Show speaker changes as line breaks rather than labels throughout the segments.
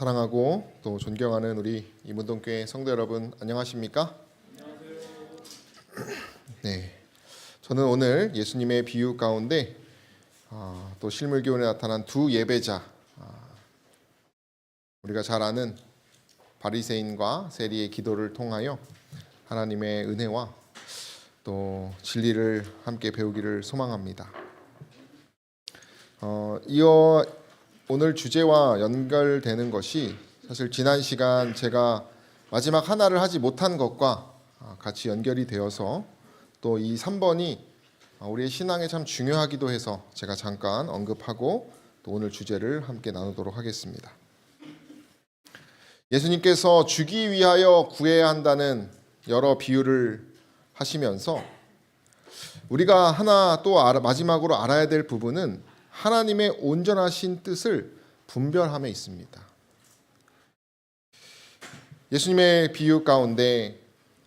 사랑하고 또 존경하는 우리 이문동교회 성도 여러분, 안녕하십니까? 네, 저는 오늘 예수님의 비유 가운데 또 실물교훈에 나타난 두 예배자, 우리가 잘 아는 바리새인과 세리의 기도를 통하여 하나님의 은혜와 또 진리를 함께 배우기를 소망합니다. 이어 오늘 주제와 연결되는 것이 사실 지난 시간 제가 마지막 하나를 하지 못한 것과 같이 연결이 되어서 또 이 3번이 우리의 신앙에 참 중요하기도 해서 제가 잠깐 언급하고 또 오늘 주제를 함께 나누도록 하겠습니다. 예수님께서 주기 위하여 구해야 한다는 여러 비유를 하시면서 우리가 하나 또 마지막으로 알아야 될 부분은 하나님의 온전하신 뜻을 분별함에 있습니다. 예수님의 비유 가운데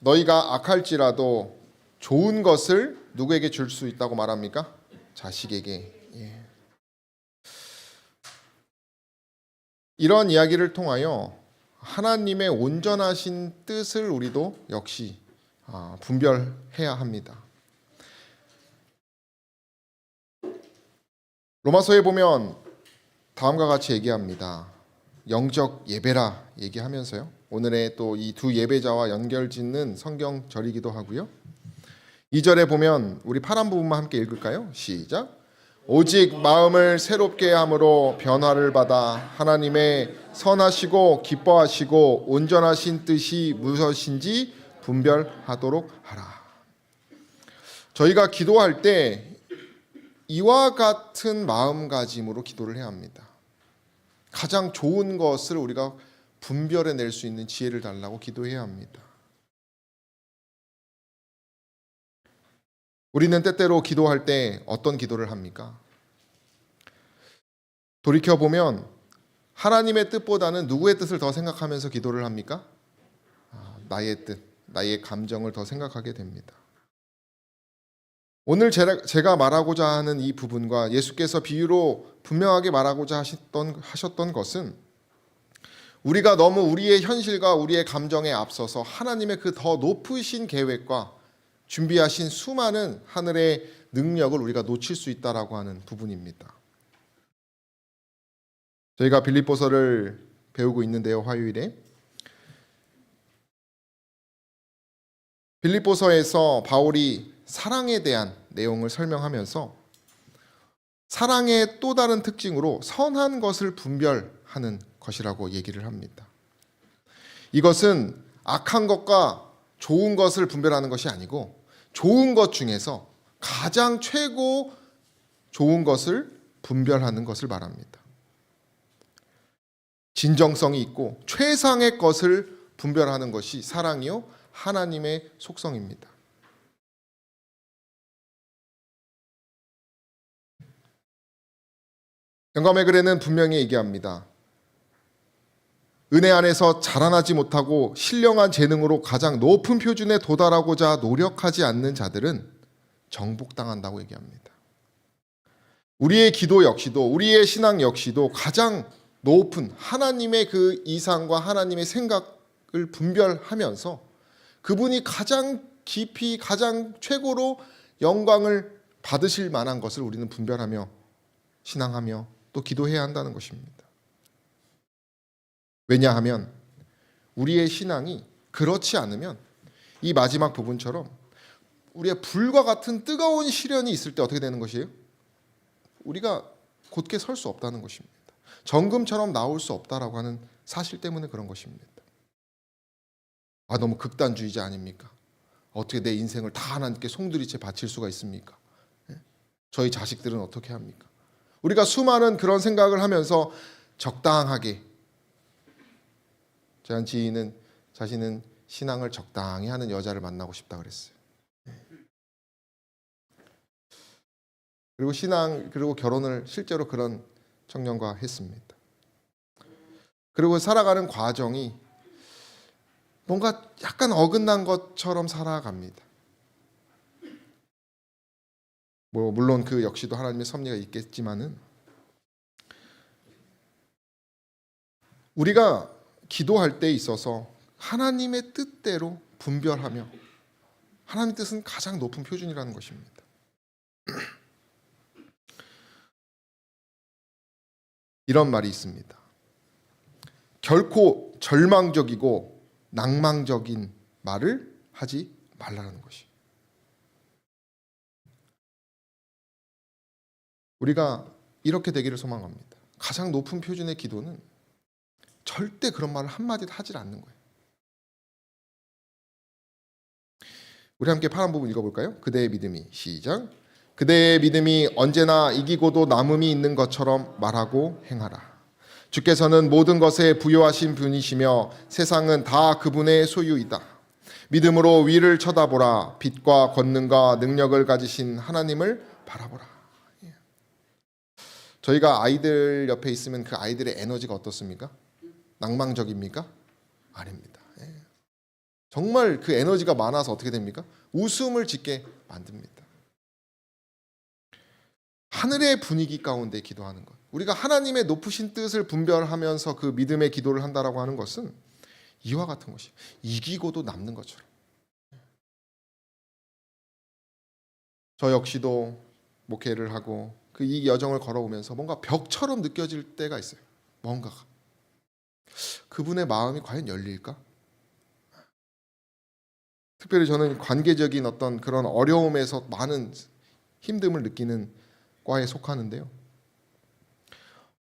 너희가 악할지라도 좋은 것을 누구에게 줄 수 있다고 말합니까? 자식에게. 이런 이야기를 통하여 하나님의 온전하신 뜻을 우리도 역시 분별해야 합니다. 로마서에 보면 다음과 같이 얘기합니다. 영적 예배라 얘기하면서요. 오늘의 또 이 두 예배자와 연결짓는 성경절이기도 하고요. 2절에 보면 우리 파란 부분만 함께 읽을까요? 시작. 오직 마음을 새롭게 함으로 변화를 받아 하나님의 선하시고 기뻐하시고 온전하신 뜻이 무엇인지 분별하도록 하라. 저희가 기도할 때 이와 같은 마음가짐으로 기도를 해야 합니다. 가장 좋은 것을 우리가 분별해낼 수 있는 지혜를 달라고 기도해야 합니다. 우리는 때때로 기도할 때 어떤 기도를 합니까? 돌이켜보면 하나님의 뜻보다는 누구의 뜻을 더 생각하면서 기도를 합니까? 나의 뜻, 나의 감정을 더 생각하게 됩니다. 오늘 제가 말하고자 하는 이 부분과 예수께서 비유로 분명하게 말하고자 하셨던 것은 우리가 너무 우리의 현실과 우리의 감정에 앞서서 하나님의 그 더 높으신 계획과 준비하신 수많은 하늘의 능력을 우리가 놓칠 수 있다라고 하는 부분입니다. 저희가 빌립보서를 배우고 있는데요, 화요일에. 빌립보서에서 바울이 사랑에 대한 내용을 설명하면서 사랑의 또 다른 특징으로 선한 것을 분별하는 것이라고 얘기를 합니다. 이것은 악한 것과 좋은 것을 분별하는 것이 아니고 좋은 것 중에서 가장 최고 좋은 것을 분별하는 것을 말합니다. 진정성이 있고 최상의 것을 분별하는 것이 사랑이요 하나님의 속성입니다. 영감의 글에는 분명히 얘기합니다. 은혜 안에서 자라나지 못하고 신령한 재능으로 가장 높은 표준에 도달하고자 노력하지 않는 자들은 정복당한다고 얘기합니다. 우리의 기도 역시도 우리의 신앙 역시도 가장 높은 하나님의 그 이상과 하나님의 생각을 분별하면서 그분이 가장 깊이 가장 최고로 영광을 받으실 만한 것을 우리는 분별하며 신앙하며 또 기도해야 한다는 것입니다. 왜냐하면 우리의 신앙이 그렇지 않으면 이 마지막 부분처럼 우리의 불과 같은 뜨거운 시련이 있을 때 어떻게 되는 것이에요? 우리가 곧게 설 수 없다는 것입니다. 정금처럼 나올 수 없다라고 하는 사실 때문에 그런 것입니다. 너무 극단주의자 아닙니까? 어떻게 내 인생을 다 하나님께 송두리째 바칠 수가 있습니까? 저희 자식들은 어떻게 합니까? 우리가 수많은 그런 생각을 하면서 적당하게 제 한 지인은 자신은 신앙을 적당히 하는 여자를 만나고 싶다 그랬어요. 그리고 결혼을 실제로 그런 청년과 했습니다. 그리고 살아가는 과정이 뭔가 약간 어긋난 것처럼 살아갑니다. 물론 그 역시도 하나님의 섭리가 있겠지만은 우리가 기도할 때 있어서 하나님의 뜻대로 분별하며 하나님의 뜻은 가장 높은 표준이라는 것입니다. 이런 말이 있습니다. 결코 절망적이고 낭망적인 말을 하지 말라는 것이. 우리가 이렇게 되기를 소망합니다. 가장 높은 표준의 기도는 절대 그런 말을 한마디도 하질 않는 거예요. 우리 함께 파란 부분 읽어볼까요? 그대의 믿음이, 시작. 그대의 믿음이 언제나 이기고도 남음이 있는 것처럼 말하고 행하라. 주께서는 모든 것에 부요하신 분이시며 세상은 다 그분의 소유이다. 믿음으로 위를 쳐다보라. 빛과 권능과 능력을 가지신 하나님을 바라보라. 저희가 아이들 옆에 있으면 그 아이들의 에너지가 어떻습니까? 낭망적입니까? 아닙니다. 정말 그 에너지가 많아서 어떻게 됩니까? 웃음을 짓게 만듭니다. 하늘의 분위기 가운데 기도하는 것. 우리가 하나님의 높으신 뜻을 분별하면서 그 믿음의 기도를 한다라고 하는 것은 이와 같은 것이에요. 이기고도 남는 것처럼. 저 역시도 목회를 하고 그 이 여정을 걸어오면서 뭔가 벽처럼 느껴질 때가 있어요. 뭔가가. 그분의 마음이 과연 열릴까? 특별히 저는 관계적인 어떤 그런 어려움에서 많은 힘듦을 느끼는 과에 속하는데요.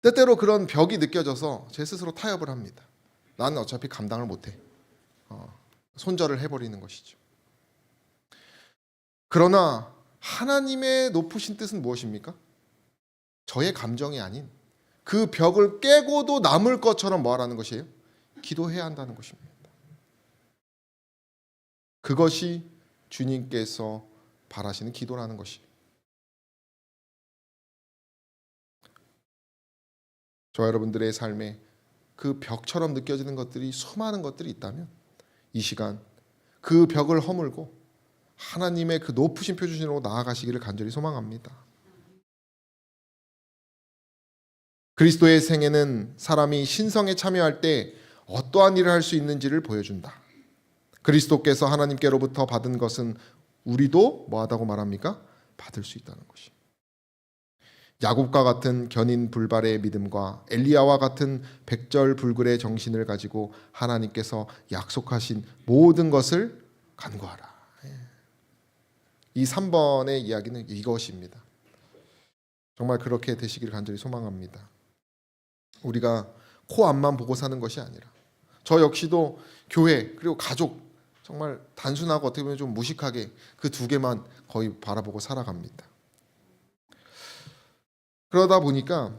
때때로 그런 벽이 느껴져서 제 스스로 타협을 합니다. 나는 어차피 감당을 못해. 손절을 해버리는 것이죠. 그러나 하나님의 높으신 뜻은 무엇입니까? 저의 감정이 아닌 그 벽을 깨고도 남을 것처럼 뭐 하라는 것이에요? 기도해야 한다는 것입니다. 그것이 주님께서 바라시는 기도라는 것이에요. 저와 여러분들의 삶에 그 벽처럼 느껴지는 것들이 수많은 것들이 있다면 이 시간 그 벽을 허물고 하나님의 그 높으신 표준으로 나아가시기를 간절히 소망합니다. 그리스도의 생애는 사람이 신성에 참여할 때 어떠한 일을 할 수 있는지를 보여준다. 그리스도께서 하나님께로부터 받은 것은 우리도 뭐하다고 말합니까? 받을 수 있다는 것이. 야곱과 같은 견인불발의 믿음과 엘리야와 같은 백절불굴의 정신을 가지고 하나님께서 약속하신 모든 것을 간구하라. 이 3번의 이야기는 이것입니다. 정말 그렇게 되시기를 간절히 소망합니다. 우리가 코 앞만 보고 사는 것이 아니라 저 역시도 교회 그리고 가족 정말 단순하고 어떻게 보면 좀 무식하게 그 두 개만 거의 바라보고 살아갑니다. 그러다 보니까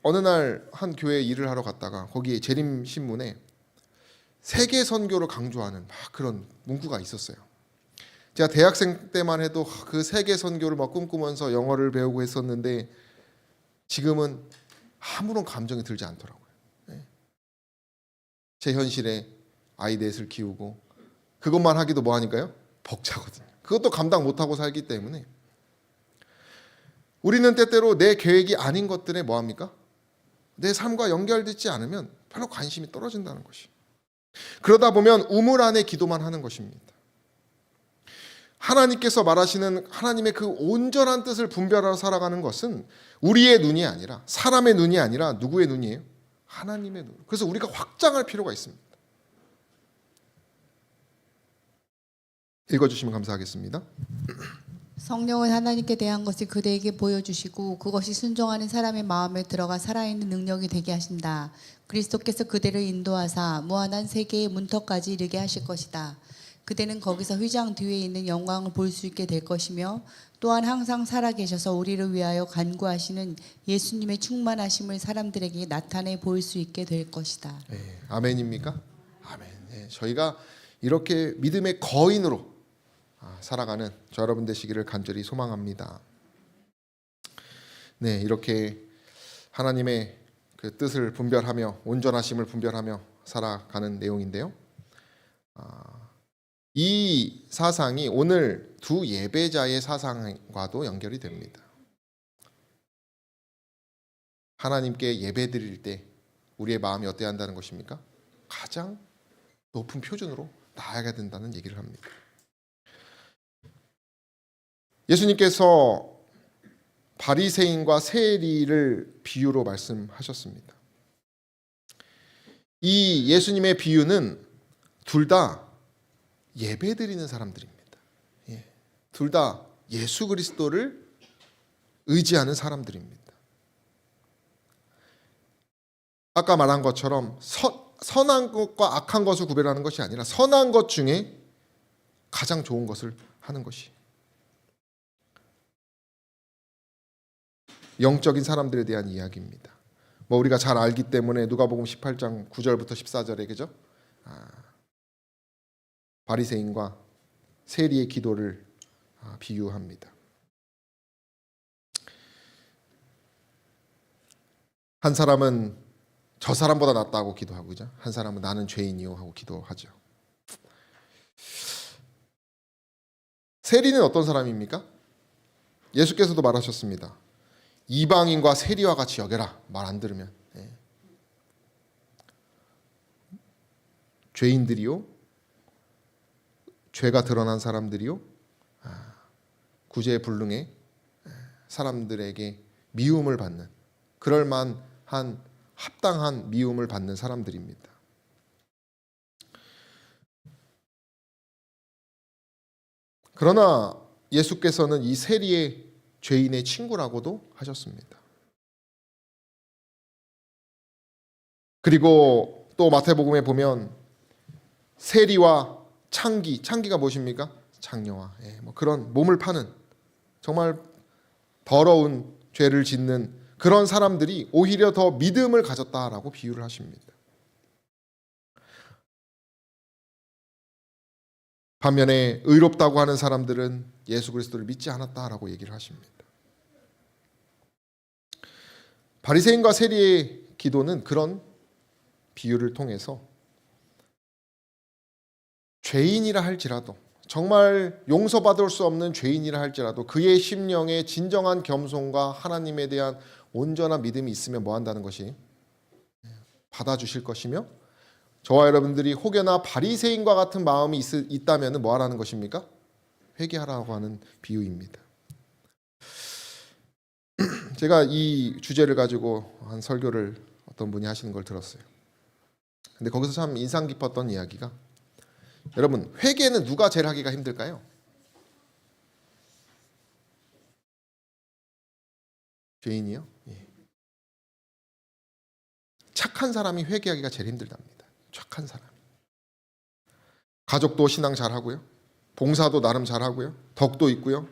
어느 날 한 교회에 일을 하러 갔다가 거기에 재림 신문에 세계 선교를 강조하는 막 그런 문구가 있었어요. 제가 대학생 때만 해도 그 세계 선교를 막 꿈꾸면서 영어를 배우고 했었는데 지금은 아무런 감정이 들지 않더라고요. 제 현실에 아이 넷을 키우고 그것만 하기도 뭐 하니까요? 벅차거든요. 그것도 감당 못하고 살기 때문에 우리는 때때로 내 계획이 아닌 것들에 뭐 합니까? 내 삶과 연결되지 않으면 별로 관심이 떨어진다는 것이. 그러다 보면 우물 안에 기도만 하는 것입니다. 하나님께서 말하시는 하나님의 그 온전한 뜻을 분별하러 살아가는 것은 우리의 눈이 아니라 사람의 눈이 아니라 누구의 눈이에요? 하나님의 눈. 그래서 우리가 확장할 필요가 있습니다. 읽어주시면 감사하겠습니다.
성령은 하나님께 대한 것을 그대에게 보여주시고 그것이 순종하는 사람의 마음에 들어가 살아있는 능력이 되게 하신다. 그리스도께서 그대를 인도하사 무한한 세계의 문턱까지 이르게 하실 것이다. 그대는 거기서 휘장 뒤에 있는 영광을 볼 수 있게 될 것이며 또한 항상 살아계셔서 우리를 위하여 간구하시는 예수님의 충만하심을 사람들에게 나타내 보일 수 있게 될 것이다.
네, 아멘입니까? 아멘. 네, 저희가 이렇게 믿음의 거인으로 살아가는 저 여러분 되시기를 간절히 소망합니다. 네, 이렇게 하나님의 그 뜻을 분별하며 온전하심을 분별하며 살아가는 내용인데요. 이 사상이 오늘 두 예배자의 사상과도 연결이 됩니다. 하나님께 예배드릴 때 우리의 마음이 어때야 한다는 것입니까? 가장 높은 표준으로 나아가야 된다는 얘기를 합니다. 예수님께서 바리새인과 세리를 비유로 말씀하셨습니다. 이 예수님의 비유는 둘 다 예배드리는 사람들입니다. 둘 다 예수 그리스도를 의지하는 사람들입니다. 아까 말한 것처럼 선한 것과 악한 것을 구별하는 것이 아니라 선한 것 중에 가장 좋은 것을 하는 것이 영적인 사람들에 대한 이야기입니다. 뭐 우리가 잘 알기 때문에 누가복음 18장 9절부터 14절에 그죠? 바리새인과 세리의 기도를 비유합니다. 한 사람은 저 사람보다 낫다고 기도하고 그죠? 한 사람은 나는 죄인이요 하고 기도하죠. 세리는 어떤 사람입니까? 예수께서도 말하셨습니다. 이방인과 세리와 같이 여겨라. 말 안 들으면. 죄인들이요. 죄가 드러난 사람들이요. 구제불능의 사람들에게 미움을 받는 그럴만한 합당한 미움을 받는 사람들입니다. 그러나 예수께서는 이 세리의 죄인의 친구라고도 하셨습니다. 그리고 또 마태복음에 보면 세리와 창기가 무엇입니까? 창녀와 뭐 그런 몸을 파는 정말 더러운 죄를 짓는 그런 사람들이 오히려 더 믿음을 가졌다라고 비유를 하십니다. 반면에 의롭다고 하는 사람들은 예수 그리스도를 믿지 않았다라고 얘기를 하십니다. 바리새인과 세리의 기도는 그런 비유를 통해서 죄인이라 할지라도 정말 용서받을 수 없는 죄인이라 할지라도 그의 심령에 진정한 겸손과 하나님에 대한 온전한 믿음이 있으면 뭐 한다는 것이 받아주실 것이며 저와 여러분들이 혹여나 바리새인과 같은 마음이 있다면 뭐 하라는 것입니까? 회개하라고 하는 비유입니다. 제가 이 주제를 가지고 한 설교를 어떤 분이 하시는 걸 들었어요. 근데 거기서 참 인상 깊었던 이야기가 여러분 회개는 누가 제일 하기가 힘들까요? 죄인이요? 예. 착한 사람이 회개하기가 제일 힘들답니다. 착한 사람. 가족도 신앙 잘하고요. 봉사도 나름 잘하고요. 덕도 있고요.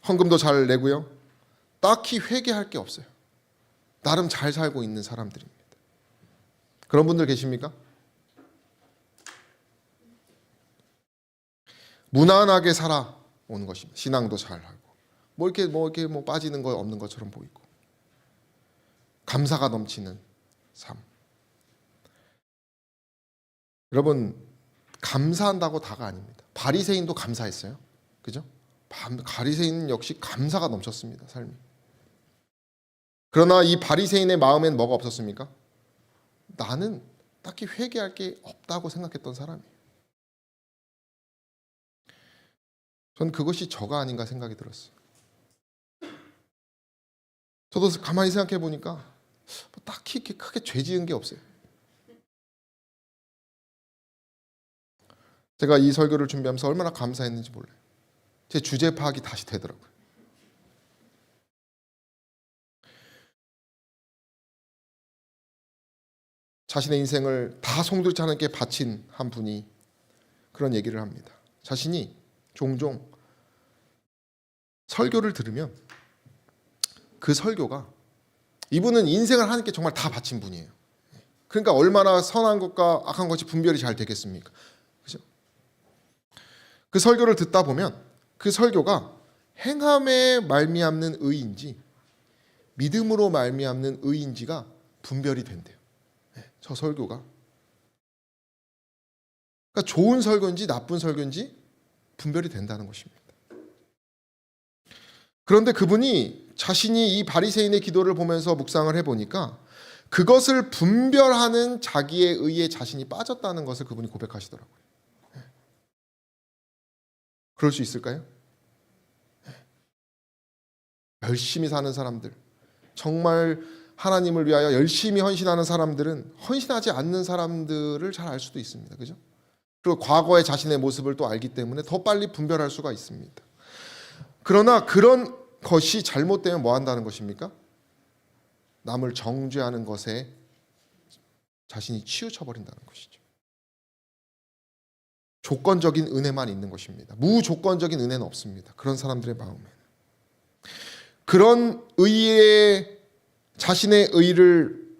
헌금도 잘 내고요. 딱히 회개할 게 없어요. 나름 잘 살고 있는 사람들입니다. 그런 분들 계십니까? 무난하게 살아온 것입니다. 신앙도 잘하고 뭐 이렇게 빠지는 거 없는 것처럼 보이고 감사가 넘치는 삶. 여러분 감사한다고 다가 아닙니다. 바리새인도 감사했어요. 그죠? 바리새인 역시 감사가 넘쳤습니다. 삶이. 그러나 이 바리새인의 마음엔 뭐가 없었습니까? 나는 딱히 회개할 게 없다고 생각했던 사람이에요. 전 그것이 저가 아닌가 생각이 들었어요. 저도 가만히 생각해 보니까 딱히 이렇게 크게 죄 지은 게 없어요. 제가 이 설교를 준비하면서 얼마나 감사했는지 몰라요. 제 주제 파악이 다시 되더라고요. 자신의 인생을 다 송두리째 하나님께 바친 한 분이 그런 얘기를 합니다. 자신이 종종 설교를 들으면 그 설교가 이분은 인생을 하나님께 정말 다 바친 분이에요. 그러니까 얼마나 선한 것과 악한 것이 분별이 잘 되겠습니까? 그죠? 그 설교를 듣다 보면 그 설교가 행함에 말미암는 의인지 믿음으로 말미암는 의인지가 분별이 된대요. 저 설교가. 그러니까 좋은 설교인지 나쁜 설교인지 분별이 된다는 것입니다. 그런데 그분이 자신이 이 바리새인의 기도를 보면서 묵상을 해보니까 그것을 분별하는 자기의 의에 자신이 빠졌다는 것을 그분이 고백하시더라고요. 그럴 수 있을까요? 열심히 사는 사람들, 정말 하나님을 위하여 열심히 헌신하는 사람들은 헌신하지 않는 사람들을 잘 알 수도 있습니다. 그죠? 그리고 과거의 자신의 모습을 또 알기 때문에 더 빨리 분별할 수가 있습니다. 그러나 그런 것이 잘못되면 뭐 한다는 것입니까? 남을 정죄하는 것에 자신이 치우쳐버린다는 것이죠. 조건적인 은혜만 있는 것입니다. 무조건적인 은혜는 없습니다. 그런 사람들의 마음에. 그런 의에 자신의 의를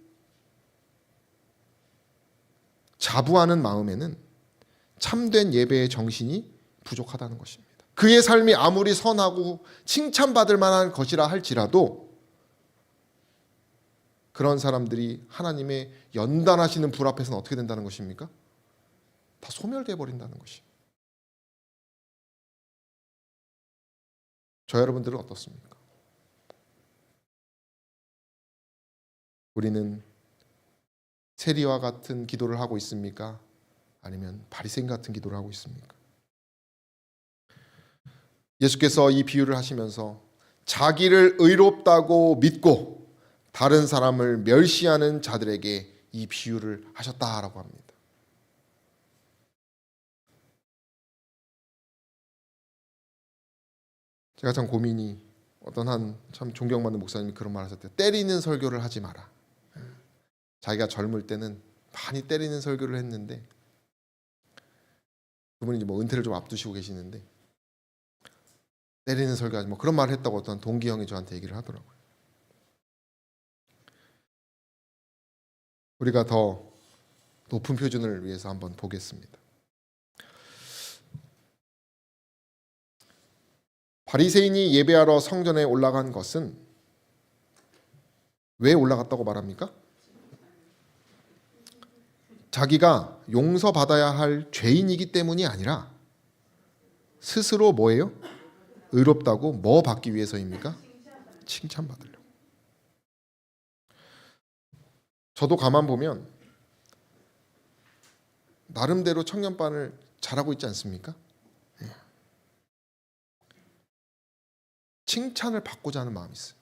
자부하는 마음에는 참된 예배의 정신이 부족하다는 것입니다. 그의 삶이 아무리 선하고 칭찬받을 만한 것이라 할지라도 그런 사람들이 하나님의 연단하시는 불 앞에서는 어떻게 된다는 것입니까? 다 소멸되어 버린다는 것이. 저 여러분들은 어떻습니까? 우리는 세리와 같은 기도를 하고 있습니까? 아니면 바리새인 같은 기도를 하고 있습니까? 예수께서 이 비유를 하시면서 자기를 의롭다고 믿고 다른 사람을 멸시하는 자들에게 이 비유를 하셨다라고 합니다. 제가 참 고민이 어떤 한 참 존경받는 목사님이 그런 말 하셨대요. 때리는 설교를 하지 마라. 자기가 젊을 때는 많이 때리는 설교를 했는데 그분이 이제 뭐 은퇴를 좀 앞두시고 계시는데 때리는 설교하지 뭐 그런 말을 했다고 어떤 동기 형이 저한테 얘기를 하더라고요. 우리가 더 높은 표준을 위해서 한번 보겠습니다. 바리새인이 예배하러 성전에 올라간 것은 왜 올라갔다고 말합니까? 자기가 용서받아야 할 죄인이기 때문이 아니라 스스로 뭐예요? 의롭다고 뭐 받기 위해서입니까? 칭찬받으려고. 저도 가만 보면 나름대로 청년반을 잘하고 있지 않습니까? 칭찬을 받고자 하는 마음이 있어요.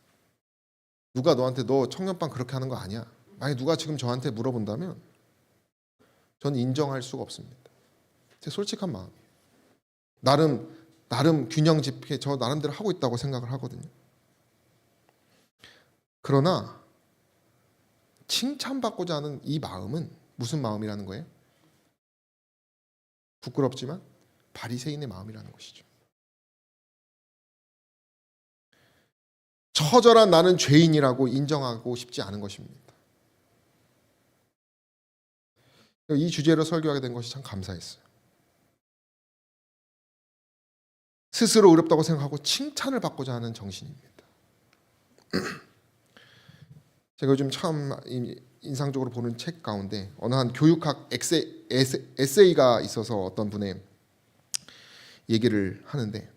누가 너한테 너 청년반 그렇게 하는 거 아니야? 만약 누가 지금 저한테 물어본다면 저는 인정할 수가 없습니다. 제 솔직한 마음이에요. 나름 균형 집계 저 나름대로 하고 있다고 생각을 하거든요. 그러나 칭찬받고자 하는 이 마음은 무슨 마음이라는 거예요? 부끄럽지만 바리새인의 마음이라는 것이죠. 처절한 나는 죄인이라고 인정하고 싶지 않은 것입니다. 이 주제로 설교하게 된 것이 참 감사했어요. 스스로 의롭다고 생각하고 칭찬을 받고자 하는 정신입니다. 제가 요즘 참 인상적으로 보는 책 가운데 어느 한 교육학 에세이가 있어서 어떤 분의 얘기를 하는데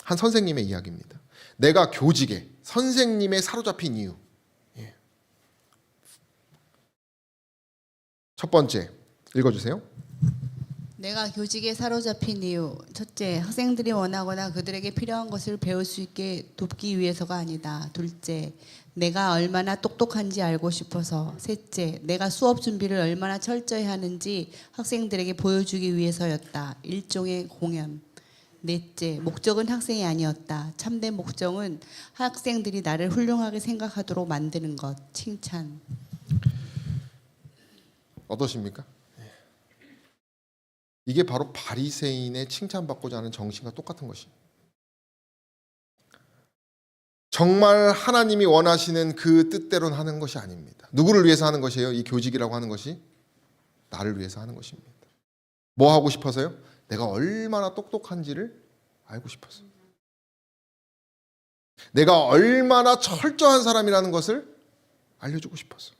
한 선생님의 이야기입니다. 내가 교직에 선생님에 사로잡힌 이유. 첫 번째 읽어주세요.
내가 교직에 사로잡힌 이유. 첫째, 학생들이 원하거나 그들에게 필요한 것을 배울 수 있게 돕기 위해서가 아니다. 둘째, 내가 얼마나 똑똑한지 알고 싶어서. 셋째, 내가 수업 준비를 얼마나 철저히 하는지 학생들에게 보여주기 위해서였다. 일종의 공연. 넷째, 목적은 학생이 아니었다. 참된 목적은 학생들이 나를 훌륭하게 생각하도록 만드는 것. 칭찬.
어떠십니까? 이게 바로 바리새인의 칭찬받고자 하는 정신과 똑같은 것입니다. 정말 하나님이 원하시는 그 뜻대로는 하는 것이 아닙니다. 누구를 위해서 하는 것이에요? 이 교직이라고 하는 것이 나를 위해서 하는 것입니다. 뭐 하고 싶어서요? 내가 얼마나 똑똑한지를 알고 싶어서. 내가 얼마나 철저한 사람이라는 것을 알려주고 싶어서.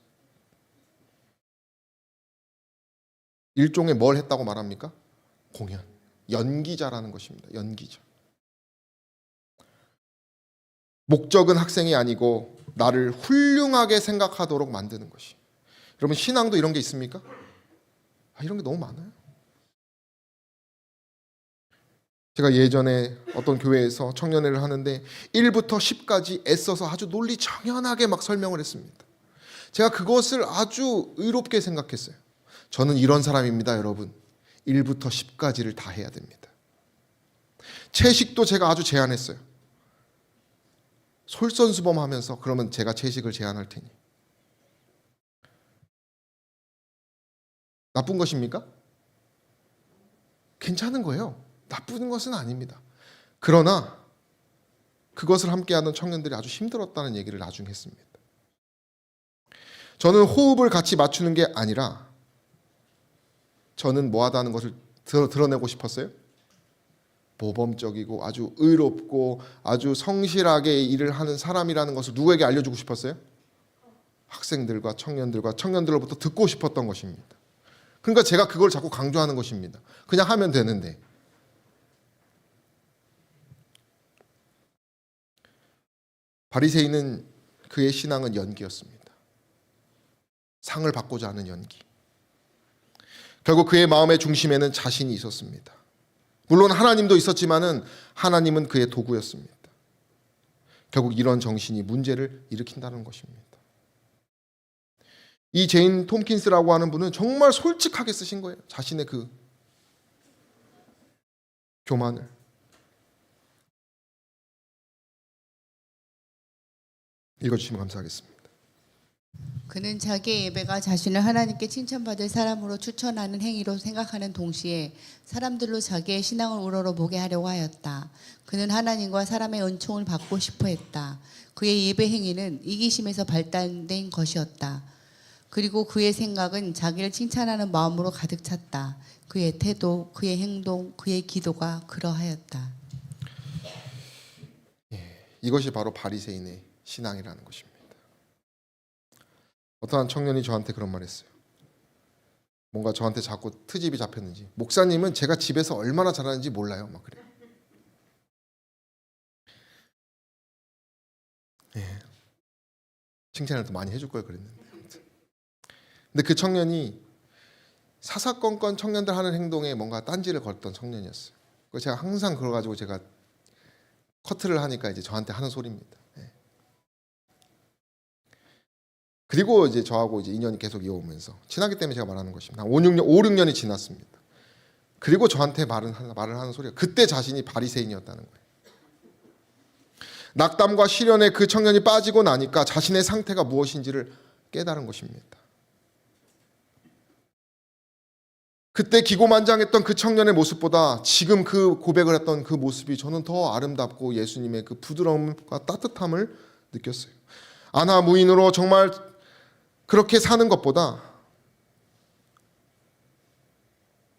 일종의 뭘 했다고 말합니까? 공연. 연기자라는 것입니다. 연기자. 목적은 학생이 아니고 나를 훌륭하게 생각하도록 만드는 것이. 여러분 신앙도 이런 게 있습니까? 이런 게 너무 많아요. 제가 예전에 어떤 교회에서 청년회를 하는데 1부터 10까지 애써서 아주 논리정연하게 막 설명을 했습니다. 제가 그것을 아주 의롭게 생각했어요. 저는 이런 사람입니다, 여러분. 1부터 10까지를 다 해야 됩니다. 채식도 제가 아주 제한했어요. 솔선수범하면서 그러면 제가 채식을 제한할 테니. 나쁜 것입니까? 괜찮은 거예요. 나쁜 것은 아닙니다. 그러나 그것을 함께하는 청년들이 아주 힘들었다는 얘기를 나중에 했습니다. 저는 호흡을 같이 맞추는 게 아니라 저는 뭐하다는 것을 드러내고 싶었어요. 모범적이고 아주 의롭고 아주 성실하게 일을 하는 사람이라는 것을 누구에게 알려주고 싶었어요? 학생들과 청년들로부터 듣고 싶었던 것입니다. 그러니까 제가 그걸 자꾸 강조하는 것입니다. 그냥 하면 되는데. 바리새인은 그의 신앙은 연기였습니다. 상을 받고자 하는 연기. 결국 그의 마음의 중심에는 자신이 있었습니다. 물론 하나님도 있었지만은 하나님은 그의 도구였습니다. 결국 이런 정신이 문제를 일으킨다는 것입니다. 이 제인 톰킨스라고 하는 분은 정말 솔직하게 쓰신 거예요. 자신의 그 교만을. 읽어주시면 감사하겠습니다.
그는 자기의 예배가 자신을 하나님께 칭찬받을 사람으로 추천하는 행위로 생각하는 동시에 사람들로 자기의 신앙을 우러러보게 하려고 하였다. 그는 하나님과 사람의 은총을 받고 싶어 했다. 그의 예배 행위는 이기심에서 발단된 것이었다. 그리고 그의 생각은 자기를 칭찬하는 마음으로 가득 찼다. 그의 태도, 그의 행동, 그의 기도가 그러하였다.
이것이 바로 바리새인의 신앙이라는 것입니다. 어떠한 청년이 저한테 그런 말 했어요. 뭔가 저한테 자꾸 트집이 잡혔는지. 목사님은 제가 집에서 얼마나 잘하는지 몰라요. 막 그래요. 칭찬을 더 많이 해줄 걸 그랬는데. 근데 그 청년이 사사건건 청년들 하는 행동에 뭔가 딴지를 걸었던 청년이었어요. 그래서 제가 항상 그걸 가지고 제가 커트를 하니까 이제 저한테 하는 소리입니다. 그리고 이제 저하고 이제 인연이 계속 이어오면서 친하기 때문에 제가 말하는 것입니다. 5, 6년이 지났습니다. 그리고 저한테 말을 하는 소리가 그때 자신이 바리새인이었다는 거예요. 낙담과 시련에 그 청년이 빠지고 나니까 자신의 상태가 무엇인지를 깨달은 것입니다. 그때 기고만장했던 그 청년의 모습보다 지금 그 고백을 했던 그 모습이 저는 더 아름답고 예수님의 그 부드러움과 따뜻함을 느꼈어요. 아나 무인으로 정말 그렇게 사는 것보다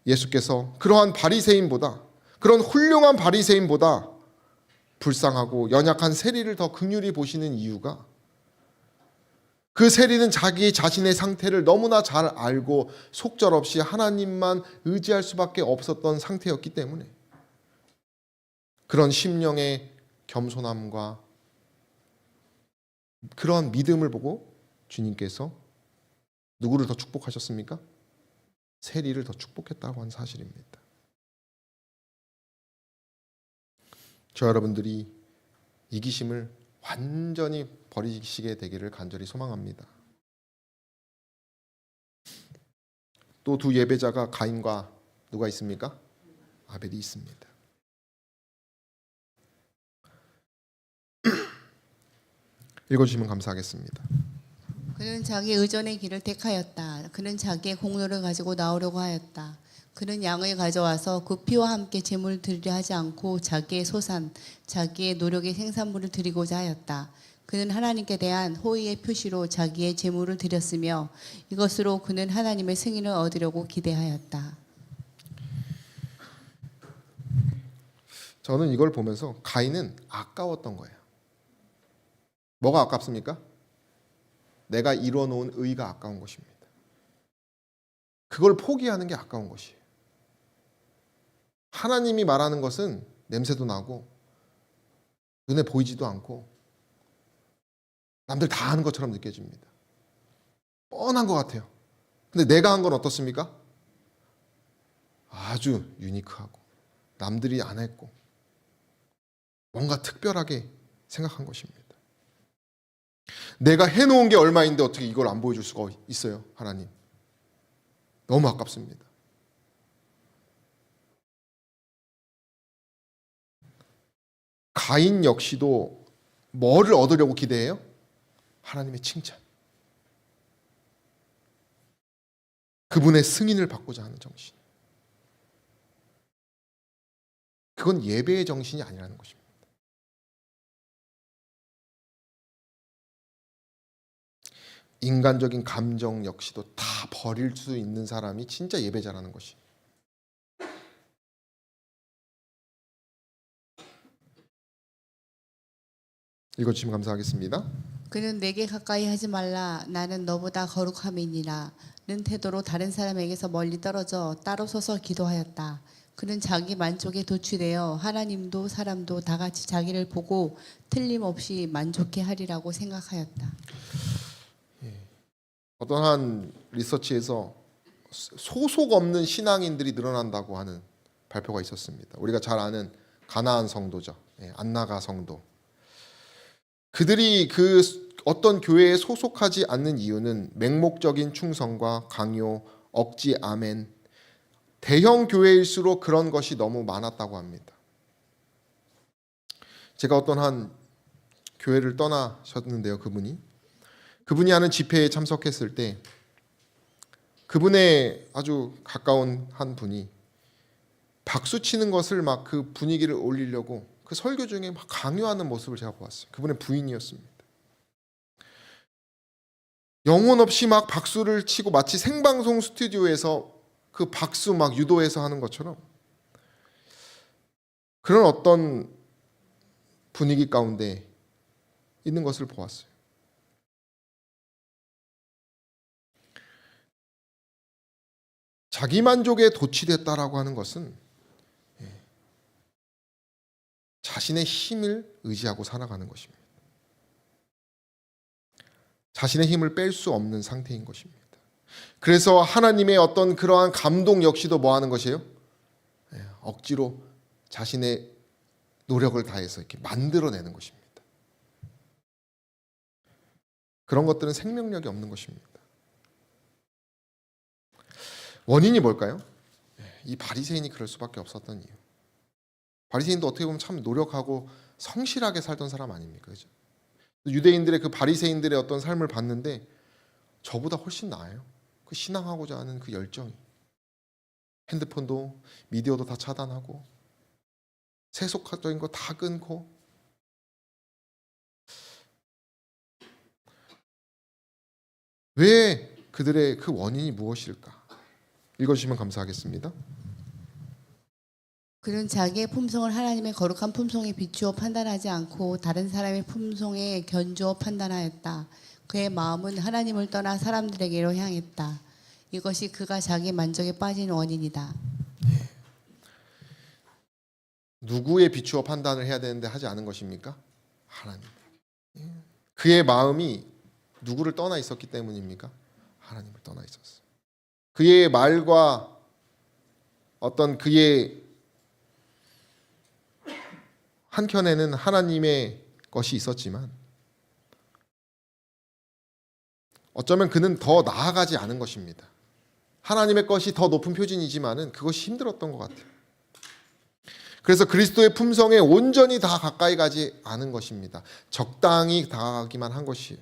예수께서 그러한 바리새인보다 그런 훌륭한 바리새인보다 불쌍하고 연약한 세리를 더 긍휼히 보시는 이유가 그 세리는 자기 자신의 상태를 너무나 잘 알고 속절없이 하나님만 의지할 수밖에 없었던 상태였기 때문에 그런 심령의 겸손함과 그런 믿음을 보고 주님께서 누구를 더 축복하셨습니까? 세리를 더 축복했다고 하는 사실입니다. 저 여러분들이 이기심을 완전히 버리시게 되기를 간절히 소망합니다. 또 두 예배자가 가인과 누가 있습니까? 아벨이 있습니다. 읽어주시면 감사하겠습니다.
그는 자기의 의존의 길을 택하였다. 그는 자기의 공로를 가지고 나오려고 하였다. 그는 양을 가져와서 그 피와 함께 제물을 드리려 하지 않고 자기의 소산, 자기의 노력의 생산물을 드리고자 하였다. 그는 하나님께 대한 호의의 표시로 자기의 제물을 드렸으며 이것으로 그는 하나님의 승인을 얻으려고 기대하였다.
저는 이걸 보면서 가인은 아까웠던 거예요. 뭐가 아깝습니까? 내가 이뤄놓은 의가 아까운 것입니다. 그걸 포기하는 게 아까운 것이에요. 하나님이 말하는 것은 냄새도 나고 눈에 보이지도 않고 남들 다 하는 것처럼 느껴집니다. 뻔한 것 같아요. 근데 내가 한 건 어떻습니까? 아주 유니크하고 남들이 안 했고 뭔가 특별하게 생각한 것입니다. 내가 해놓은 게 얼마인데 어떻게 이걸 안 보여줄 수가 있어요, 하나님? 너무 아깝습니다. 가인 역시도 뭐를 얻으려고 기대해요? 하나님의 칭찬. 그분의 승인을 받고자 하는 정신. 그건 예배의 정신이 아니라는 것입니다. 인간적인 감정 역시도 다 버릴 수 있는 사람이 진짜 예배자라는 것이. 읽어주시면 감사하겠습니다.
그는 내게 가까이 하지 말라 나는 너보다 거룩함이니라 는 태도로 다른 사람에게서 멀리 떨어져 따로 서서 기도하였다. 그는 자기 만족에 도취되어 하나님도 사람도 다 같이 자기를 보고 틀림없이 만족해 하리라고 생각하였다.
어떤 한 리서치에서 소속 없는 신앙인들이 늘어난다고 하는 발표가 있었습니다. 우리가 잘 아는 가나안 성도죠. 안나가 성도. 그들이 그 어떤 교회에 소속하지 않는 이유는 맹목적인 충성과 강요, 억지 아멘, 대형 교회일수록 그런 것이 너무 많았다고 합니다. 제가 어떤 한 교회를 떠나셨는데요, 그분이 하는 집회에 참석했을 때 그분의 아주 가까운 한 분이 박수 치는 것을 막 그 분위기를 올리려고 그 설교 중에 막 강요하는 모습을 제가 보았어요. 그분의 부인이었습니다. 영혼 없이 막 박수를 치고 마치 생방송 스튜디오에서 그 박수 막 유도해서 하는 것처럼 그런 어떤 분위기 가운데 있는 것을 보았어요. 자기 만족에 도취됐다라고 하는 것은 자신의 힘을 의지하고 살아가는 것입니다. 자신의 힘을 뺄 수 없는 상태인 것입니다. 그래서 하나님의 어떤 그러한 감동 역시도 뭐 하는 것이에요? 억지로 자신의 노력을 다해서 이렇게 만들어내는 것입니다. 그런 것들은 생명력이 없는 것입니다. 원인이 뭘까요? 이 바리새인이 그럴 수밖에 없었던 이유. 바리새인도 어떻게 보면 참 노력하고 성실하게 살던 사람 아닙니까? 그죠? 유대인들의 그 바리새인들의 어떤 삶을 봤는데 저보다 훨씬 나아요. 그 신앙하고자 하는 그 열정이. 핸드폰도 미디어도 다 차단하고 세속화적인 거 다 끊고 왜 그들의 그 원인이 무엇일까? 읽어주시면 감사하겠습니다.
그는 자기의 품성을 하나님의 거룩한 품성에 비추어 판단하지 않고 다른 사람의 품성에 견주어 판단하였다. 그의 마음은 하나님을 떠나 사람들에게로 향했다. 이것이 그가 자기 만족에 빠진 원인이다.
누구에 비추어 판단을 해야 되는데 하지 않은 것입니까? 하나님. 그의 마음이 누구를 떠나 있었기 때문입니까? 하나님을 떠나 있었어요. 그의 말과 어떤 그의 한켠에는 하나님의 것이 있었지만 어쩌면 그는 더 나아가지 않은 것입니다. 하나님의 것이 더 높은 표준이지만은 그것이 힘들었던 것 같아요. 그래서 그리스도의 품성에 온전히 다 가까이 가지 않은 것입니다. 적당히 다가가기만 한 것이에요.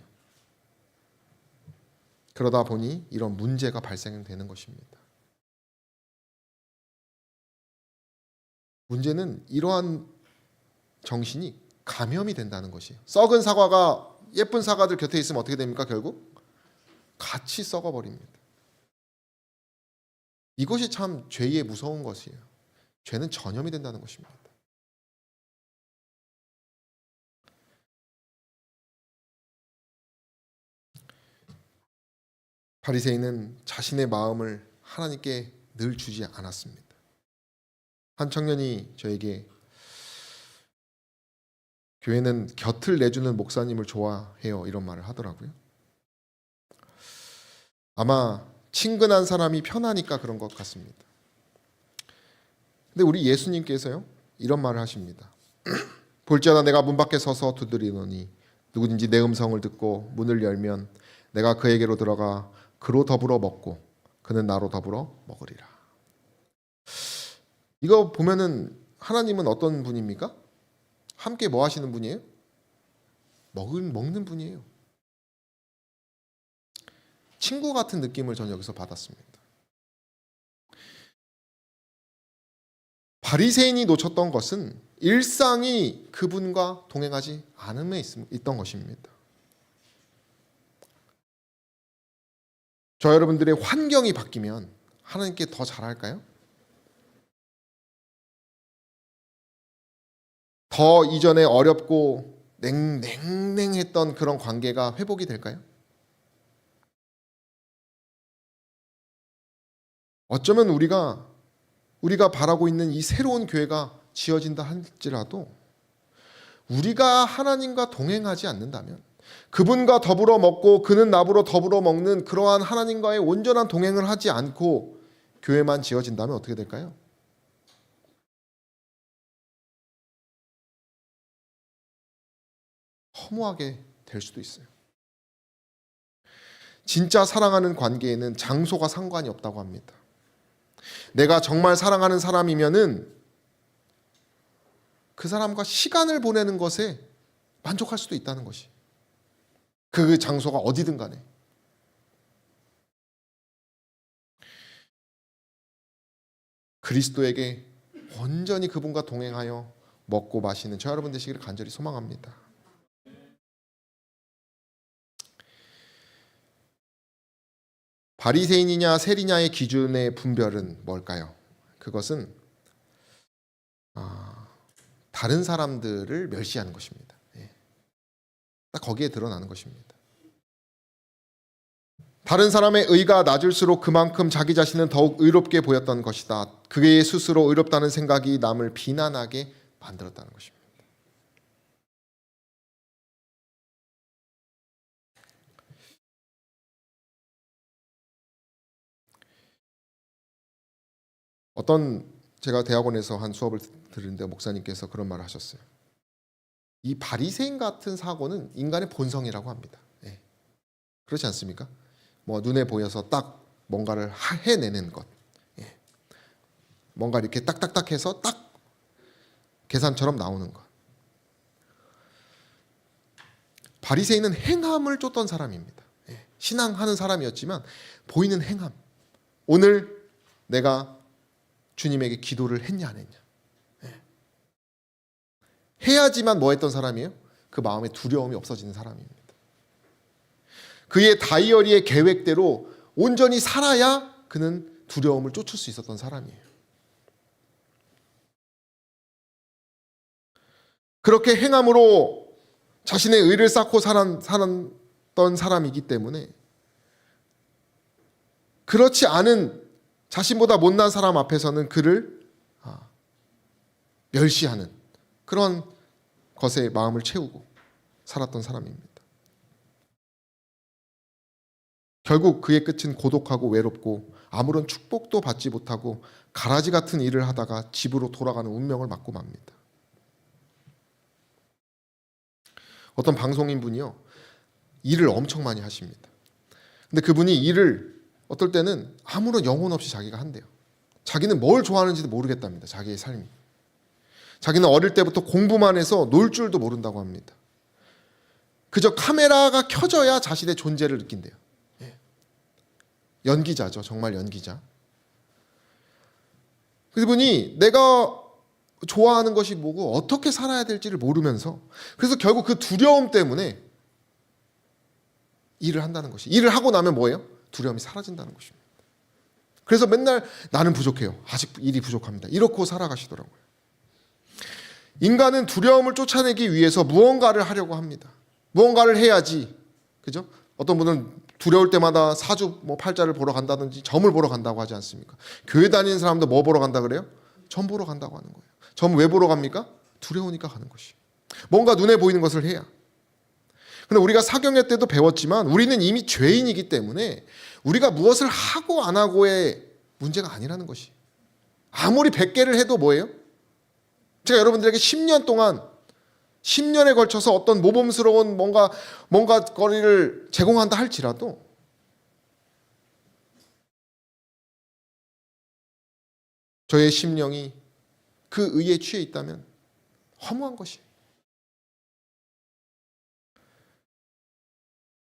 그러다 보니 이런 문제가 발생되는 것입니다. 문제는 이러한 정신이 감염이 된다는 것이에요. 썩은 사과가 예쁜 사과들 곁에 있으면 어떻게 됩니까? 결국 같이 썩어버립니다. 이것이 참 죄의 무서운 것이에요. 죄는 전염이 된다는 것입니다. 바리새인은 자신의 마음을 하나님께 늘 주지 않았습니다. 한 청년이 저에게 교회는 곁을 내주는 목사님을 좋아해요 이런 말을 하더라고요. 아마 친근한 사람이 편하니까 그런 것 같습니다. 근데 우리 예수님께서요, 이런 말을 하십니다. 볼지어다 내가 문 밖에 서서 두드리노니 누구든지 내 음성을 듣고 문을 열면 내가 그에게로 들어가 그로 더불어 먹고 그는 나로 더불어 먹으리라. 이거 보면은 하나님은 어떤 분입니까? 함께 뭐 하시는 분이에요? 먹는 분이에요. 친구 같은 느낌을 저는 여기서 받았습니다. 바리새인이 놓쳤던 것은 일상이 그분과 동행하지 않음에 있던 것입니다. 저 여러분들의 환경이 바뀌면 하나님께 더 잘할까요? 더 이전에 어렵고 냉랭했던 그런 관계가 회복이 될까요? 어쩌면 우리가 바라고 있는 이 새로운 교회가 지어진다 할지라도 우리가 하나님과 동행하지 않는다면, 그분과 더불어 먹고 그는 나보러 더불어 먹는 그러한 하나님과의 온전한 동행을 하지 않고 교회만 지어진다면 어떻게 될까요? 허무하게 될 수도 있어요. 진짜 사랑하는 관계에는 장소가 상관이 없다고 합니다. 내가 정말 사랑하는 사람이면은 그 사람과 시간을 보내는 것에 만족할 수도 있다는 것이, 그 장소가 어디든 간에. 그리스도에게 온전히 그분과 동행하여 먹고 마시는 저 여러분 되시기를 간절히 소망합니다. 바리새인이냐 세리냐의 기준의 분별은 뭘까요? 그것은 다른 사람들을 멸시하는 것입니다. 딱 거기에 드러나는 것입니다. 다른 사람의 의가 낮을수록 그만큼 자기 자신은 더욱 의롭게 보였던 것이다. 그의 스스로 의롭다는 생각이 남을 비난하게 만들었다는 것입니다. 제가 대학원에서 한 수업을 들었는데 목사님께서 그런 말을 하셨어요. 이 바리새인 같은 사고는 인간의 본성이라고 합니다. 그렇지 않습니까? 뭐 눈에 보여서 딱 뭔가를 해내는 것, 뭔가 이렇게 딱딱딱해서 딱 계산처럼 나오는 것. 바리새인은 행함을 쫓던 사람입니다. 신앙하는 사람이었지만 보이는 행함. 오늘 내가 주님에게 기도를 했냐 안 했냐. 해야지만 뭐 했던 사람이에요? 그 마음에 두려움이 없어지는 사람입니다. 그의 다이어리의 계획대로 온전히 살아야 그는 두려움을 쫓을 수 있었던 사람이에요. 그렇게 행함으로 자신의 의를 쌓고 살았던 사람이기 때문에 그렇지 않은 자신보다 못난 사람 앞에서는 그를 멸시하는 그런 것에 마음을 채우고 살았던 사람입니다. 결국 그의 끝은 고독하고 외롭고 아무런 축복도 받지 못하고 가라지 같은 일을 하다가 집으로 돌아가는 운명을 맞고 맙니다. 어떤 방송인분이요, 일을 엄청 많이 하십니다. 근데 그분이 일을 어떨 때는 아무런 영혼 없이 자기가 한대요. 자기는 뭘 좋아하는지도 모르겠답니다. 자기의 삶이. 자기는 어릴 때부터 공부만 해서 놀 줄도 모른다고 합니다. 그저 카메라가 켜져야 자신의 존재를 느낀대요. 연기자죠. 정말 연기자. 그분이 내가 좋아하는 것이 뭐고 어떻게 살아야 될지를 모르면서, 그래서 결국 그 두려움 때문에 일을 한다는 것이, 일을 하고 나면 뭐예요? 두려움이 사라진다는 것입니다. 그래서 맨날 나는 부족해요. 아직 일이 부족합니다. 이렇게 살아가시더라고요. 인간은 두려움을 쫓아내기 위해서 무언가를 하려고 합니다. 무언가를 해야지. 그죠? 어떤 분은 두려울 때마다 사주 팔자를 보러 간다든지 점을 보러 간다고 하지 않습니까? 교회 다니는 사람도 뭐 보러 간다 그래요? 점 보러 간다고 하는 거예요. 점 왜 보러 갑니까? 두려우니까 가는 것이. 뭔가 눈에 보이는 것을 해야. 근데 우리가 사경회 때도 배웠지만 우리는 이미 죄인이기 때문에 우리가 무엇을 하고 안 하고의 문제가 아니라는 것이. 아무리 100개를 해도 뭐예요? 제가 여러분들에게 10년 동안 10년에 걸쳐서 어떤 모범스러운 뭔가 거리를 제공한다 할지라도 저의 심령이 그 의에 취해 있다면 허무한 것이에요.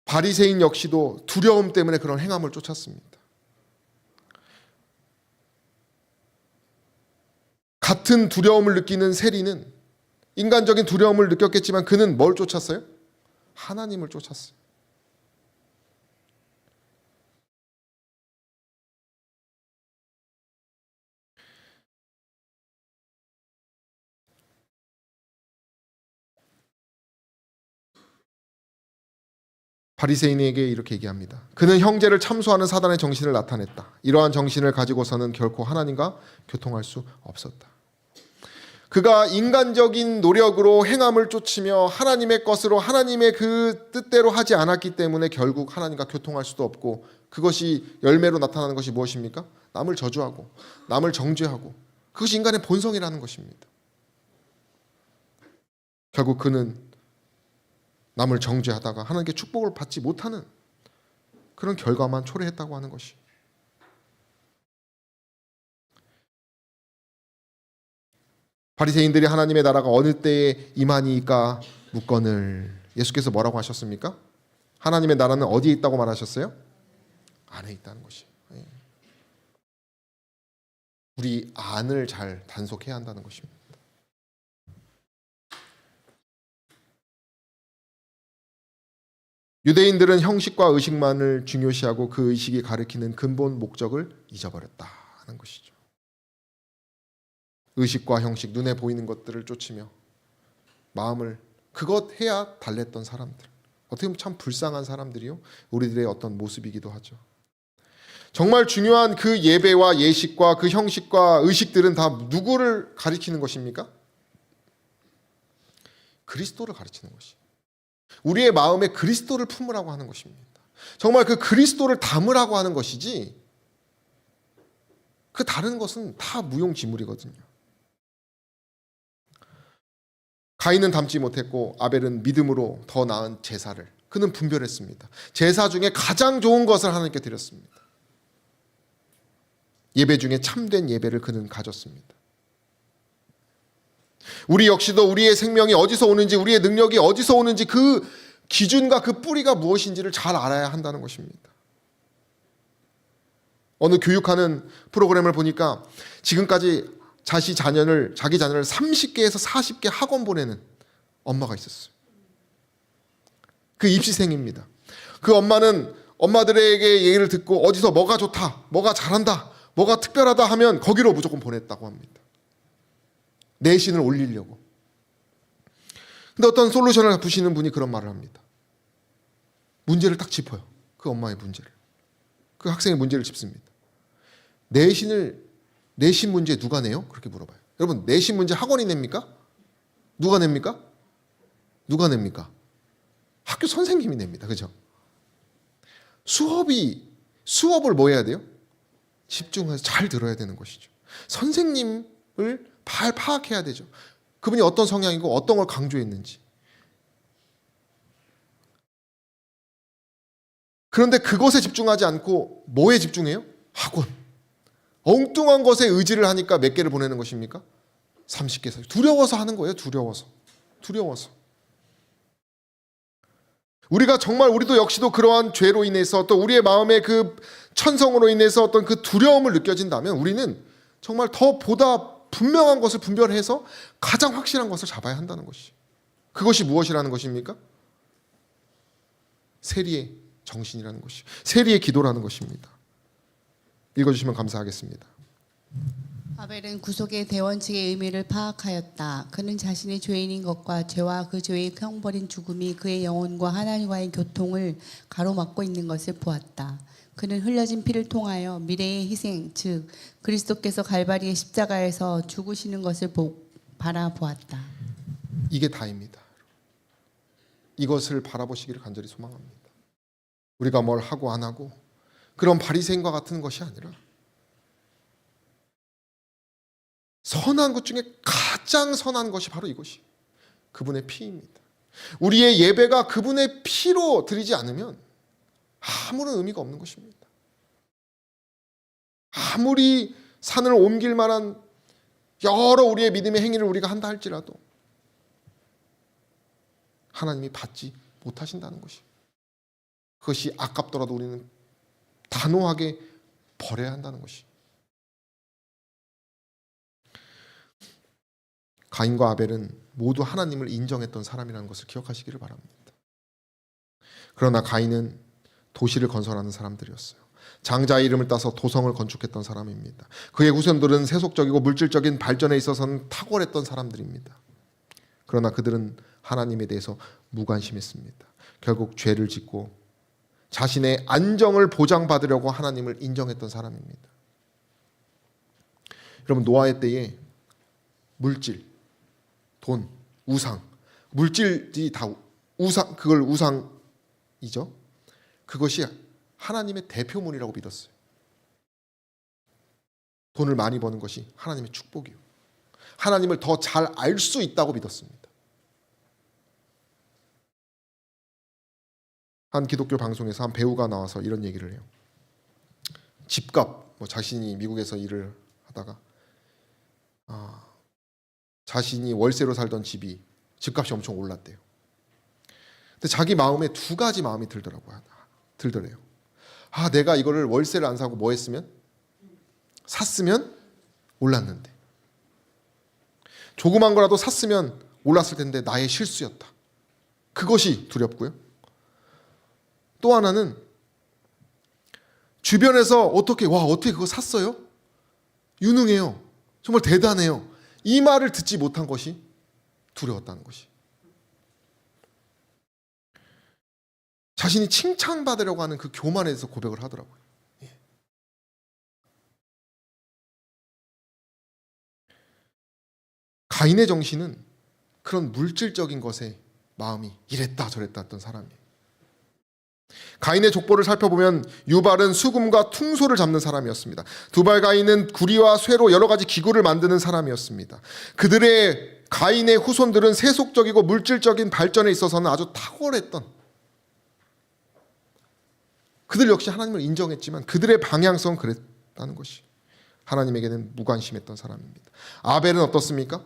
바리새인 역시도 두려움 때문에 그런 행함을 쫓았습니다. 같은 두려움을 느끼는 세리는 인간적인 두려움을 느꼈겠지만 그는 뭘 쫓았어요? 하나님을 쫓았어요. 바리새인에게 이렇게 얘기합니다. 그는 형제를 참소하는 사단의 정신을 나타냈다. 이러한 정신을 가지고서는 결코 하나님과 교통할 수 없었다. 그가 인간적인 노력으로 행함을 쫓으며 하나님의 것으로 하나님의 그 뜻대로 하지 않았기 때문에 결국 하나님과 교통할 수도 없고, 그것이 열매로 나타나는 것이 무엇입니까? 남을 저주하고 남을 정죄하고, 그것이 인간의 본성이라는 것입니다. 결국 그는 남을 정죄하다가 하나님께 축복을 받지 못하는 그런 결과만 초래했다고 하는 것이. 바리새인들이 하나님의 나라가 어느 때에 임하니까 묻거늘. 예수께서 뭐라고 하셨습니까? 하나님의 나라는 어디에 있다고 말하셨어요? 안에 있다는 것이. 우리 안을 잘 단속해야 한다는 것입니다. 유대인들은 형식과 의식만을 중요시하고 그 의식이 가리키는 근본 목적을 잊어버렸다는 것이죠. 의식과 형식, 눈에 보이는 것들을 쫓으며 마음을 그것 해야 달랬던 사람들, 어떻게 보면 참 불쌍한 사람들이요, 우리들의 어떤 모습이기도 하죠. 정말 중요한 그 예배와 예식과 그 형식과 의식들은 다 누구를 가리키는 것입니까? 그리스도를 가르치는 것이. 우리의 마음에 그리스도를 품으라고 하는 것입니다. 정말 그 그리스도를 담으라고 하는 것이지 그 다른 것은 다 무용지물이거든요. 가인은 담지 못했고 아벨은 믿음으로 더 나은 제사를, 그는 분별했습니다. 제사 중에 가장 좋은 것을 하나님께 드렸습니다. 예배 중에 참된 예배를 그는 가졌습니다. 우리 역시도 우리의 생명이 어디서 오는지, 우리의 능력이 어디서 오는지, 그 기준과 그 뿌리가 무엇인지를 잘 알아야 한다는 것입니다. 어느 교육하는 프로그램을 보니까 지금까지 자기 자녀를 30개에서 40개 학원 보내는 엄마가 있었어요. 그 입시생입니다. 그 엄마는 엄마들에게 얘기를 듣고 어디서 뭐가 좋다, 뭐가 잘한다, 뭐가 특별하다 하면 거기로 무조건 보냈다고 합니다. 내신을 올리려고. 근데 어떤 솔루션을 부시는 분이 그런 말을 합니다. 문제를 딱 짚어요. 그 엄마의 문제를. 그 학생의 문제를 짚습니다. 내신 문제 누가 내요? 그렇게 물어봐요. 여러분, 내신 문제 학원이 냅니까? 누가 냅니까? 누가 냅니까? 학교 선생님이 냅니다. 그죠? 수업을 뭐 해야 돼요? 집중해서 잘 들어야 되는 것이죠. 선생님을 잘 파악해야 되죠. 그분이 어떤 성향이고 어떤 걸 강조했는지. 그런데 그것에 집중하지 않고 뭐에 집중해요? 학원. 엉뚱한 것에 의지를 하니까 몇 개를 보내는 것입니까? 30개. 두려워서 하는 거예요. 두려워서. 우리가 정말, 우리도 역시도 그러한 죄로 인해서, 또 우리의 마음의 그 천성으로 인해서 어떤 그 두려움을 느껴진다면 우리는 정말 더 보다 분명한 것을 분별해서 가장 확실한 것을 잡아야 한다는 것이. 그것이 무엇이라는 것입니까? 세리의 정신이라는 것이, 세리의 기도라는 것입니다. 읽어주시면 감사하겠습니다.
아벨은 구속의 대원칙의 의미를 파악하였다. 그는 자신이 죄인인 것과 죄와 그 죄의 형벌인 죽음이 그의 영혼과 하나님과의 교통을 가로막고 있는 것을 보았다. 그는 흘려진 피를 통하여 미래의 희생, 즉 그리스도께서 갈바리의 십자가에서 죽으시는 것을 바라보았다.
이게 다입니다. 이것을 바라보시기를 간절히 소망합니다. 우리가 뭘 하고 안 하고 그런 바리새인과 같은 것이 아니라 선한 것 중에 가장 선한 것이 바로 이것이 그분의 피입니다. 우리의 예배가 그분의 피로 드리지 않으면 아무런 의미가 없는 것입니다. 아무리 산을 옮길 만한 여러 우리의 믿음의 행위를 우리가 한다 할지라도 하나님이 받지 못하신다는 것이, 그것이 아깝더라도 우리는 단호하게 버려야 한다는 것이. 가인과 아벨은 모두 하나님을 인정했던 사람이라는 것을 기억하시기를 바랍니다. 그러나 가인은 도시를 건설하는 사람들이었어요. 장자의 이름을 따서 도성을 건축했던 사람입니다. 그의 후손들은 세속적이고 물질적인 발전에 있어서는 탁월했던 사람들입니다. 그러나 그들은 하나님에 대해서 무관심했습니다. 결국 죄를 짓고 자신의 안정을 보장받으려고 하나님을 인정했던 사람입니다. 여러분, 노아의 때에 물질, 돈, 우상, 물질이 다 우상, 그걸 우상이죠. 그것이 하나님의 대표문이라고 믿었어요. 돈을 많이 버는 것이 하나님의 축복이요, 하나님을 더 잘 알 수 있다고 믿었습니다. 한 기독교 방송에서 한 배우가 나와서 이런 얘기를 해요. 집값, 자신이 미국에서 일을 하다가 자신이 월세로 살던 집이 집값이 엄청 올랐대요. 근데 자기 마음에 두 가지 마음이 들더래요. 내가 이거를 월세를 안 사고 뭐 했으면? 샀으면 올랐는데. 조그만 거라도 샀으면 올랐을 텐데 나의 실수였다. 그것이 두렵고요. 또 하나는 주변에서 어떻게 그거 샀어요? 유능해요. 정말 대단해요. 이 말을 듣지 못한 것이 두려웠다는 것이. 자신이 칭찬받으려고 하는 그 교만에 대해서 고백을 하더라고요. 가인의 정신은 그런 물질적인 것에 마음이 이랬다 저랬다 했던 사람이에요. 가인의 족보를 살펴보면 유발은 수금과 퉁소를 잡는 사람이었습니다. 두발 가인은 구리와 쇠로 여러 가지 기구를 만드는 사람이었습니다. 그들의 가인의 후손들은 세속적이고 물질적인 발전에 있어서는 아주 탁월했던, 그들 역시 하나님을 인정했지만 그들의 방향성은 그랬다는 것이 하나님에게는 무관심했던 사람입니다. 아벨은 어떻습니까?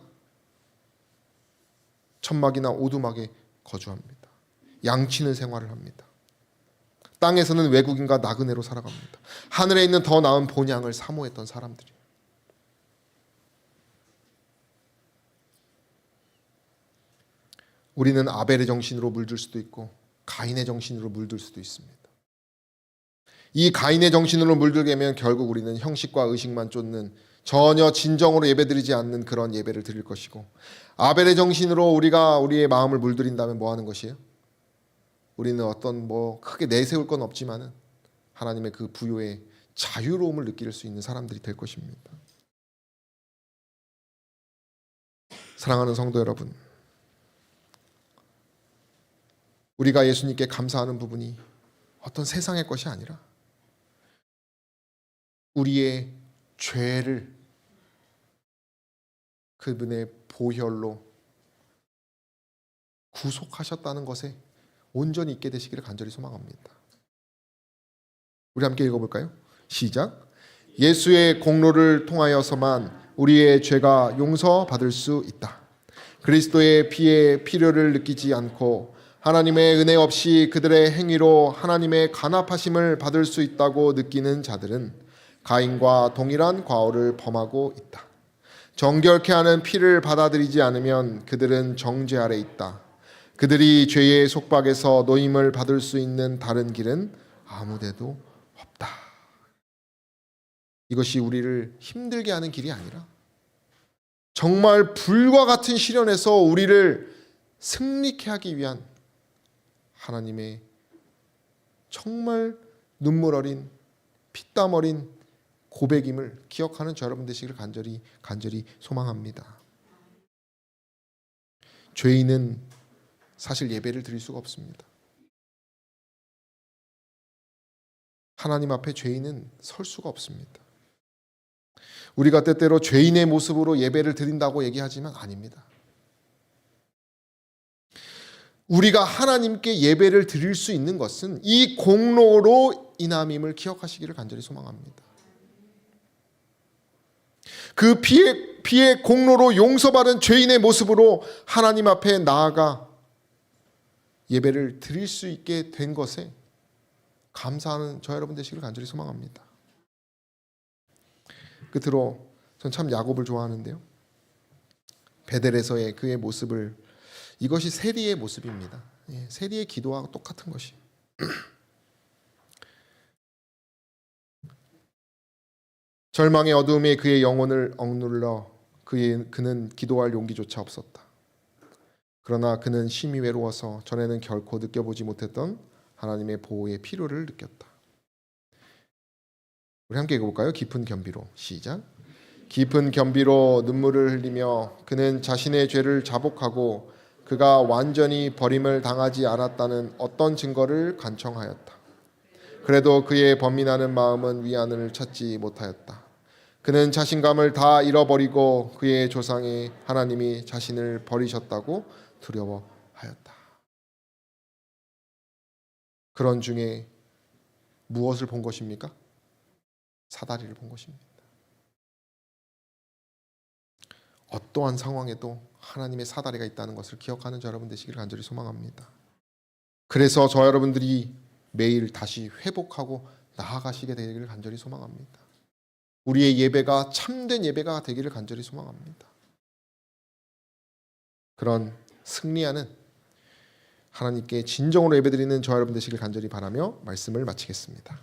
천막이나 오두막에 거주합니다. 양치는 생활을 합니다. 땅에서는 외국인과 나그네로 살아갑니다. 하늘에 있는 더 나은 본향을 사모했던 사람들이에요. 우리는 아벨의 정신으로 물들 수도 있고 가인의 정신으로 물들 수도 있습니다. 이 가인의 정신으로 물들게 되면 결국 우리는 형식과 의식만 쫓는, 전혀 진정으로 예배드리지 않는 그런 예배를 드릴 것이고, 아벨의 정신으로 우리가 우리의 마음을 물들인다면 뭐 하는 것이에요? 우리는 어떤 크게 내세울 건 없지만은 하나님의 그 부요의 자유로움을 느낄 수 있는 사람들이 될 것입니다. 사랑하는 성도 여러분, 우리가 예수님께 감사하는 부분이 어떤 세상의 것이 아니라 우리의 죄를 그분의 보혈로 구속하셨다는 것에 온전히 있게 되시기를 간절히 소망합니다. 우리 함께 읽어볼까요? 시작. 예수의 공로를 통하여서만 우리의 죄가 용서받을 수 있다. 그리스도의 피의 필요를 느끼지 않고 하나님의 은혜 없이 그들의 행위로 하나님의 간합하심을 받을 수 있다고 느끼는 자들은 가인과 동일한 과오를 범하고 있다. 정결케 하는 피를 받아들이지 않으면 그들은 정죄 아래 있다. 그들이 죄의 속박에서 노임을 받을 수 있는 다른 길은 아무데도 없다. 이것이 우리를 힘들게 하는 길이 아니라 정말 불과 같은 시련에서 우리를 승리케 하기 위한 하나님의 정말 눈물 어린 피땀 어린 고백임을 기억하는 저 여러분 되시기를 간절히 소망합니다. 죄인은 사실 예배를 드릴 수가 없습니다. 하나님 앞에 죄인은 설 수가 없습니다. 우리가 때때로 죄인의 모습으로 예배를 드린다고 얘기하지만 아닙니다. 우리가 하나님께 예배를 드릴 수 있는 것은 이 공로로 인함임을 기억하시기를 간절히 소망합니다. 그 피의 공로로 용서받은 죄인의 모습으로 하나님 앞에 나아가 예배를 드릴 수 있게 된 것에 감사하는 저 여러분 되시기를 간절히 소망합니다. 끝으로 전 참 야곱을 좋아하는데요. 베델에서의 그의 모습을, 이것이 세리의 모습입니다. 세리의 기도와 똑같은 것이. 절망의 어두움에 그의 영혼을 억눌러 그는 기도할 용기조차 없었다. 그러나 그는 심히 외로워서 전에는 결코 느껴보지 못했던 하나님의 보호의 필요를 느꼈다. 우리 함께 읽어볼까요? 깊은 겸비로. 시작. 깊은 겸비로 눈물을 흘리며 그는 자신의 죄를 자복하고 그가 완전히 버림을 당하지 않았다는 어떤 증거를 간청하였다. 그래도 그의 번민하는 마음은 위안을 찾지 못하였다. 그는 자신감을 다 잃어버리고 그의 조상의 하나님이 자신을 버리셨다고 두려워하였다. 그런 중에 무엇을 본 것입니까? 사다리를 본 것입니다. 어떠한 상황에도 하나님의 사다리가 있다는 것을 기억하는 저 여러분 되시기를 간절히 소망합니다. 그래서 저 여러분들이 매일 다시 회복하고 나아가시게 되기를 간절히 소망합니다. 우리의 예배가 참된 예배가 되기를 간절히 소망합니다. 그런 승리하는 하나님께 진정으로 예배드리는 저 여러분 되시길 간절히 바라며 말씀을 마치겠습니다.